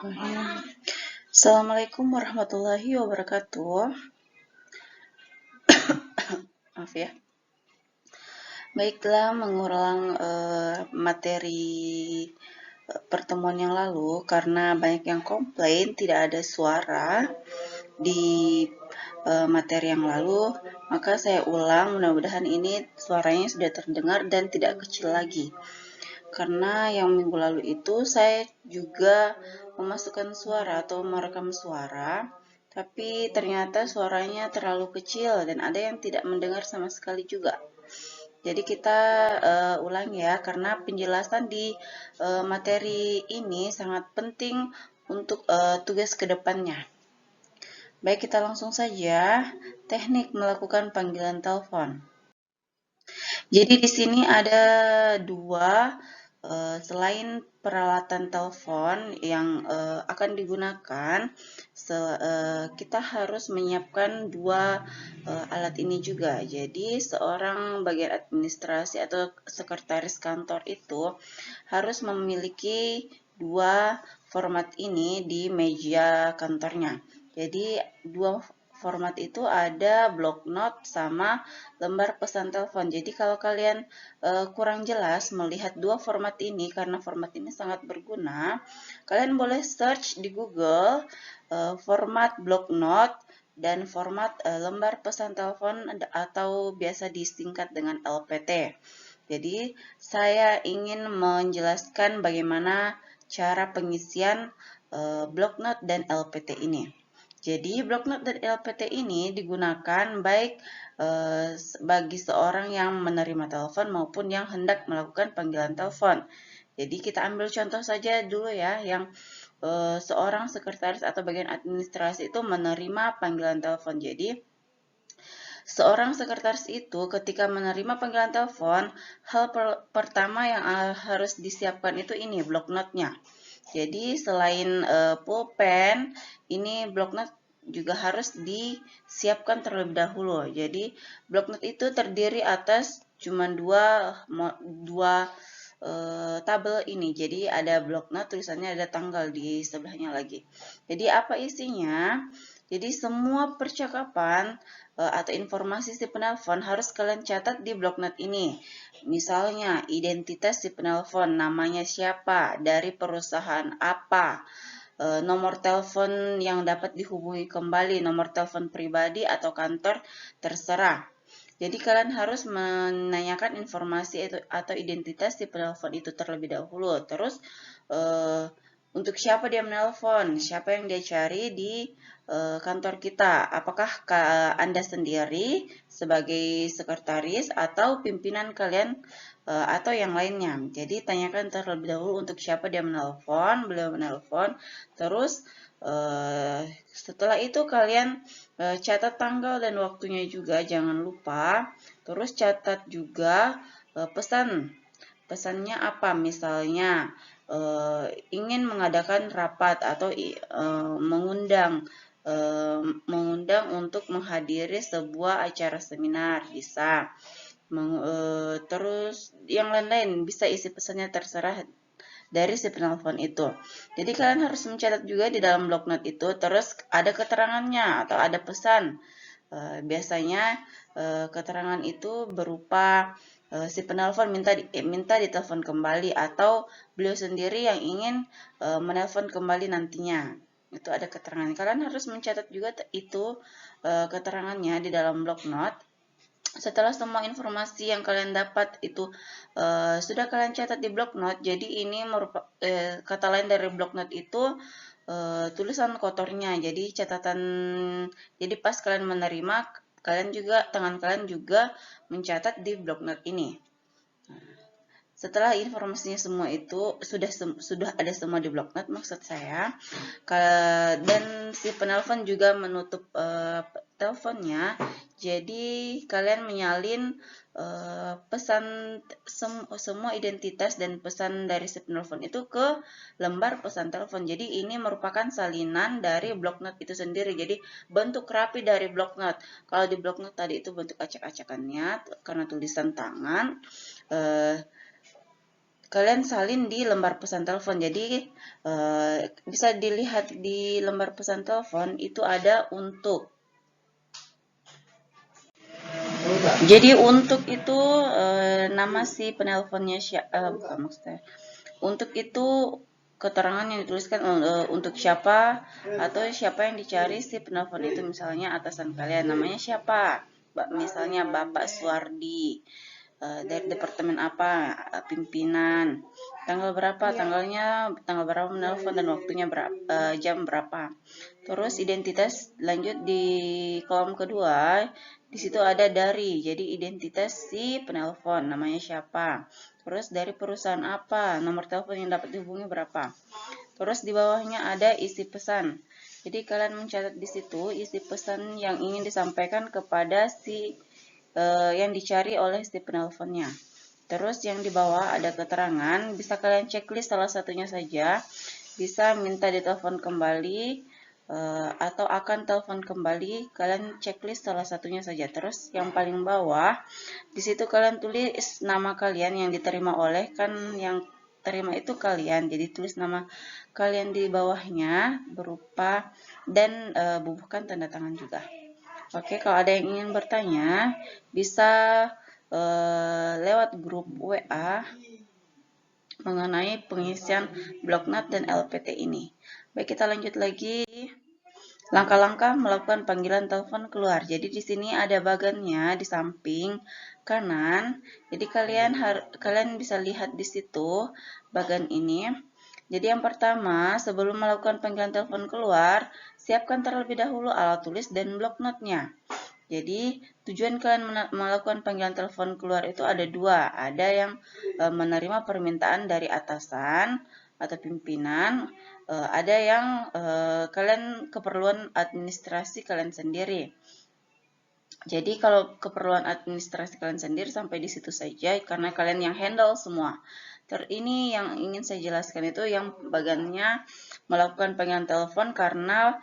Bismillahirrahmanirrahim. Assalamualaikum warahmatullahi wabarakatuh. Maaf ya. Baiklah, mengulang materi pertemuan yang lalu karena banyak yang komplain tidak ada suara di materi yang lalu, maka saya ulang. Mudah-mudahan ini suaranya sudah terdengar dan tidak kecil lagi. Karena yang minggu lalu itu saya juga memasukkan suara atau merekam suara, tapi ternyata suaranya terlalu kecil dan ada yang tidak mendengar sama sekali juga. Jadi kita ulang ya, karena penjelasan di materi ini sangat penting untuk tugas kedepannya. Baik, kita langsung saja. Teknik melakukan panggilan telepon. Jadi di sini ada dua, selain peralatan telepon yang akan digunakan, kita harus menyiapkan dua alat ini juga. Jadi seorang bagian administrasi atau sekretaris kantor itu harus memiliki dua format ini di meja kantornya. Jadi dua format itu ada block note sama lembar pesan telepon. Jadi kalau kalian kurang jelas melihat dua format ini karena format ini sangat berguna, kalian boleh search di Google format block note dan format lembar pesan telepon atau biasa disingkat dengan LPT. Jadi saya ingin menjelaskan bagaimana cara pengisian block note dan LPT ini. Jadi block note dan LPT ini digunakan baik bagi seorang yang menerima telepon maupun yang hendak melakukan panggilan telepon. Jadi kita ambil contoh saja dulu ya, yang seorang sekretaris atau bagian administrasi itu menerima panggilan telepon. Jadi seorang sekretaris itu ketika menerima panggilan telepon, hal pertama yang harus disiapkan itu ini block note-nya. Jadi selain pulpen, ini block note juga harus disiapkan terlebih dahulu. Jadi block note itu terdiri atas cuma dua tabel ini. Jadi ada block note, tulisannya ada tanggal di sebelahnya lagi. Jadi apa isinya? Jadi semua percakapan atau informasi si penelpon harus kalian catat di block note ini. Misalnya identitas si penelpon, namanya siapa, dari perusahaan apa, nomor telepon yang dapat dihubungi kembali, nomor telepon pribadi atau kantor, terserah. Jadi kalian harus menanyakan informasi atau identitas si penelpon itu terlebih dahulu. Terus untuk siapa dia menelpon, siapa yang dia cari di kantor kita. Apakah Anda sendiri sebagai sekretaris atau pimpinan kalian atau yang lainnya. Jadi tanyakan terlebih dahulu untuk siapa dia menelpon, beliau menelpon. Terus setelah itu kalian catat tanggal dan waktunya juga, jangan lupa. Terus catat juga pesannya apa, misalnya ingin mengadakan rapat atau mengundang untuk menghadiri sebuah acara seminar, bisa. Terus yang lain-lain bisa isi pesannya terserah dari si penelpon itu. Jadi kalian harus mencatat juga di dalam block note itu. Terus ada keterangannya atau ada pesan. Biasanya keterangan itu berupa si penelpon minta ditelepon kembali atau beliau sendiri yang ingin menelpon kembali nantinya. Itu ada keterangan. Kalian harus mencatat juga itu keterangannya di dalam block note. Setelah semua informasi yang kalian dapat itu sudah kalian catat di block note, jadi ini merupakan kata lain dari block note itu tulisan kotornya. Jadi jadi pas kalian menerima, tangan kalian juga mencatat di block note ini. Setelah informasinya semua itu sudah ada semua di block note, maksud saya, dan si penelpon juga menutup teleponnya. Jadi kalian menyalin pesan semua identitas dan pesan dari si penelpon itu ke lembar pesan telepon. Jadi ini merupakan salinan dari block note itu sendiri. Jadi bentuk rapi dari block note. Kalau di block note tadi itu bentuk acak-acakannya karena tulisan tangan. kalian salin di lembar pesan telepon. Jadi bisa dilihat di lembar pesan telepon itu ada untuk. Jadi untuk itu nama si penelponnya bukan maksudnya. Untuk itu keterangan yang dituliskan untuk siapa atau siapa yang dicari si penelpon itu, misalnya atasan kalian namanya siapa, misalnya Bapak Suwardi, dari departemen apa, pimpinan, tanggal berapa, tanggal berapa menelpon dan waktunya berapa, jam berapa. Terus identitas, lanjut di kolom kedua, di situ ada dari, jadi identitas si penelpon namanya siapa. Terus dari perusahaan apa, nomor telepon yang dapat dihubungi berapa. Terus di bawahnya ada isi pesan. Jadi kalian mencatat di situ isi pesan yang ingin disampaikan kepada si yang dicari oleh si penelponnya. Terus yang di bawah ada keterangan, bisa kalian checklist salah satunya saja, bisa minta ditelepon kembali atau akan telepon kembali, kalian checklist salah satunya saja. Terus yang paling bawah, di situ kalian tulis nama kalian yang diterima oleh, kan yang terima itu kalian, jadi tulis nama kalian di bawahnya berupa dan bubuhkan tanda tangan juga. Oke, kalau ada yang ingin bertanya bisa lewat grup WA mengenai pengisian Bloknot dan LPT ini. Baik, kita lanjut lagi. Langkah-langkah melakukan panggilan telepon keluar. Jadi di sini ada bagannya di samping kanan. Jadi kalian bisa lihat di situ bagan ini. Jadi yang pertama, sebelum melakukan panggilan telepon keluar, siapkan terlebih dahulu alat tulis dan bloknotnya. Jadi tujuan kalian melakukan panggilan telepon keluar itu ada dua. Ada yang menerima permintaan dari atasan atau pimpinan, ada yang kalian keperluan administrasi kalian sendiri. Jadi kalau keperluan administrasi kalian sendiri sampai di situ saja karena kalian yang handle semua. Ini yang ingin saya jelaskan itu yang bagiannya melakukan panggilan telepon karena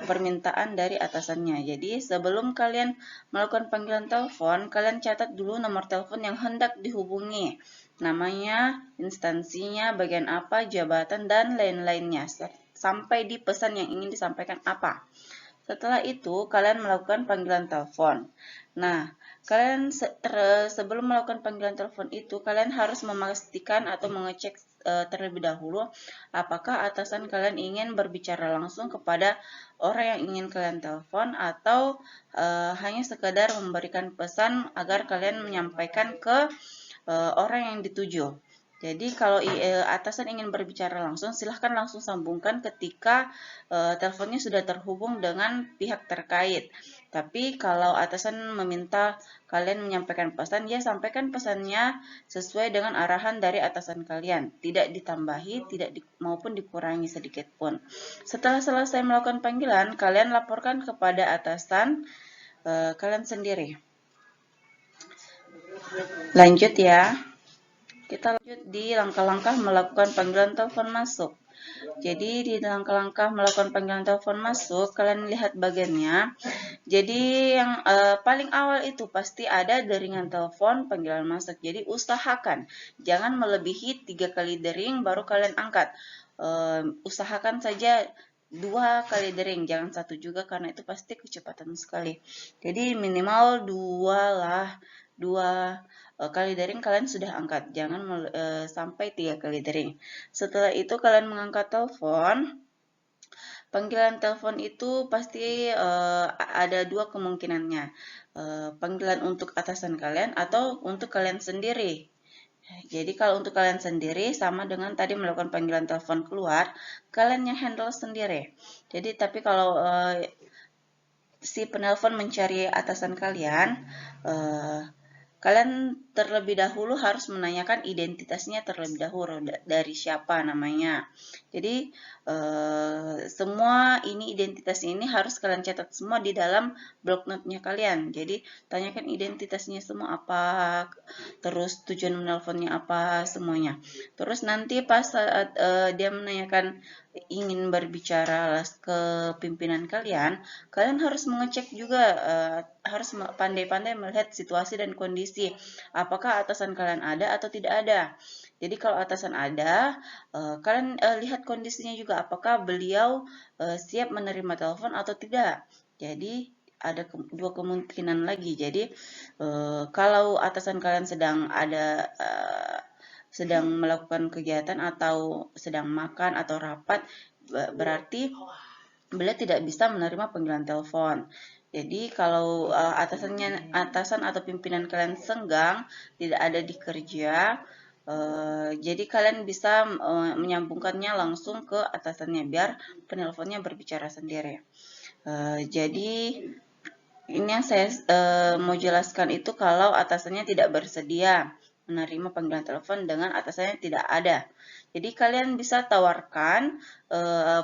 permintaan dari atasannya. Jadi sebelum kalian melakukan panggilan telepon, kalian catat dulu nomor telepon yang hendak dihubungi. Namanya, instansinya, bagian apa, jabatan, dan lain-lainnya. Sampai di pesan yang ingin disampaikan apa. Setelah itu, kalian melakukan panggilan telepon. Nah, kalian sebelum melakukan panggilan telepon itu, kalian harus memastikan atau mengecek terlebih dahulu apakah atasan kalian ingin berbicara langsung kepada orang yang ingin kalian telepon atau hanya sekadar memberikan pesan agar kalian menyampaikan ke orang yang dituju. Jadi kalau atasan ingin berbicara langsung, silahkan langsung sambungkan ketika teleponnya sudah terhubung dengan pihak terkait. Tapi kalau atasan meminta kalian menyampaikan pesan, ya sampaikan pesannya sesuai dengan arahan dari atasan kalian. Tidak ditambahi, maupun dikurangi sedikit pun. Setelah selesai melakukan panggilan, kalian laporkan kepada atasan kalian sendiri. Lanjut ya. Kita lanjut di langkah-langkah melakukan panggilan telepon masuk. Jadi di langkah-langkah melakukan panggilan telepon masuk, kalian lihat bagiannya. Jadi yang paling awal itu pasti ada deringan telepon panggilan masuk. Jadi usahakan jangan melebihi 3 kali dering baru kalian angkat. Usahakan saja 2 kali dering, jangan 1 juga karena itu pasti kecepatan sekali. Jadi minimal 2 lah, 2 kali dering kalian sudah angkat, jangan sampai 3 kali dering. Setelah itu kalian mengangkat telepon. Panggilan telepon itu pasti ada 2 kemungkinannya, panggilan untuk atasan kalian atau untuk kalian sendiri. Jadi kalau untuk kalian sendiri sama dengan tadi melakukan panggilan telepon keluar, kalian yang handle sendiri. Jadi tapi kalau si penelpon mencari atasan kalian, kalian terlebih dahulu harus menanyakan identitasnya terlebih dahulu dari siapa namanya. Jadi semua identitas ini harus kalian catat semua di dalam bloknotnya kalian. Jadi tanyakan identitasnya semua apa, terus tujuan menelponnya apa, semuanya. Terus nanti pas saat dia menanyakan ingin berbicara ke pimpinan kalian, kalian harus mengecek juga, harus pandai-pandai melihat situasi dan kondisi, apakah atasan kalian ada atau tidak ada. Jadi kalau atasan ada, kalian lihat kondisinya juga apakah beliau siap menerima telepon atau tidak. Jadi ada dua kemungkinan lagi. Jadi kalau atasan kalian sedang melakukan kegiatan atau sedang makan atau rapat, berarti beliau tidak bisa menerima panggilan telepon. Jadi kalau atasan atau pimpinan kalian senggang, tidak ada di kerja, jadi kalian bisa menyambungkannya langsung ke atasannya biar penelponnya berbicara sendiri. Jadi ini yang saya mau jelaskan itu kalau atasannya tidak bersedia menerima panggilan telepon dengan atasannya tidak ada. Jadi kalian bisa tawarkan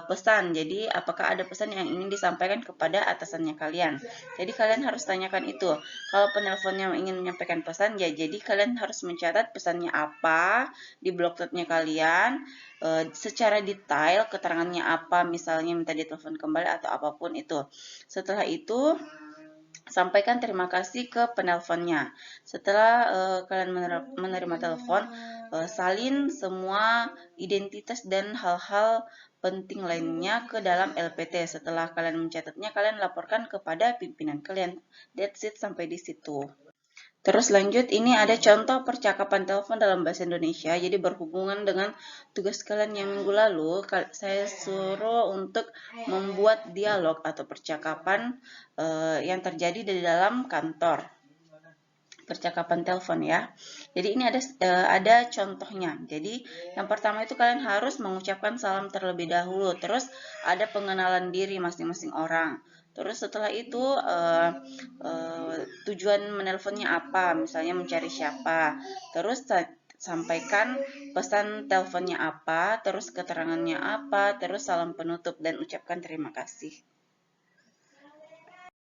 pesan. Jadi apakah ada pesan yang ingin disampaikan kepada atasannya kalian. Jadi kalian harus tanyakan itu. Kalau penelponnya ingin menyampaikan pesan, ya jadi kalian harus mencatat pesannya apa di blok notnya kalian. Secara detail keterangannya apa, misalnya minta ditelepon kembali atau apapun itu. Setelah itu sampaikan terima kasih ke penelponnya. Setelah kalian menerima telepon, salin semua identitas dan hal-hal penting lainnya ke dalam LPT. Setelah kalian mencatatnya, kalian laporkan kepada pimpinan kalian. That's it, sampai di situ. Terus lanjut, ini ada contoh percakapan telepon dalam bahasa Indonesia. Jadi berhubungan dengan tugas kalian yang minggu lalu, saya suruh untuk membuat dialog atau percakapan yang terjadi di dalam kantor. Percakapan telepon ya. Jadi ini ada contohnya. Jadi yang pertama itu kalian harus mengucapkan salam terlebih dahulu. Terus ada pengenalan diri masing-masing orang. Terus setelah itu tujuan menelponnya apa, misalnya mencari siapa. Terus sampaikan pesan teleponnya apa, terus keterangannya apa, terus salam penutup dan ucapkan terima kasih.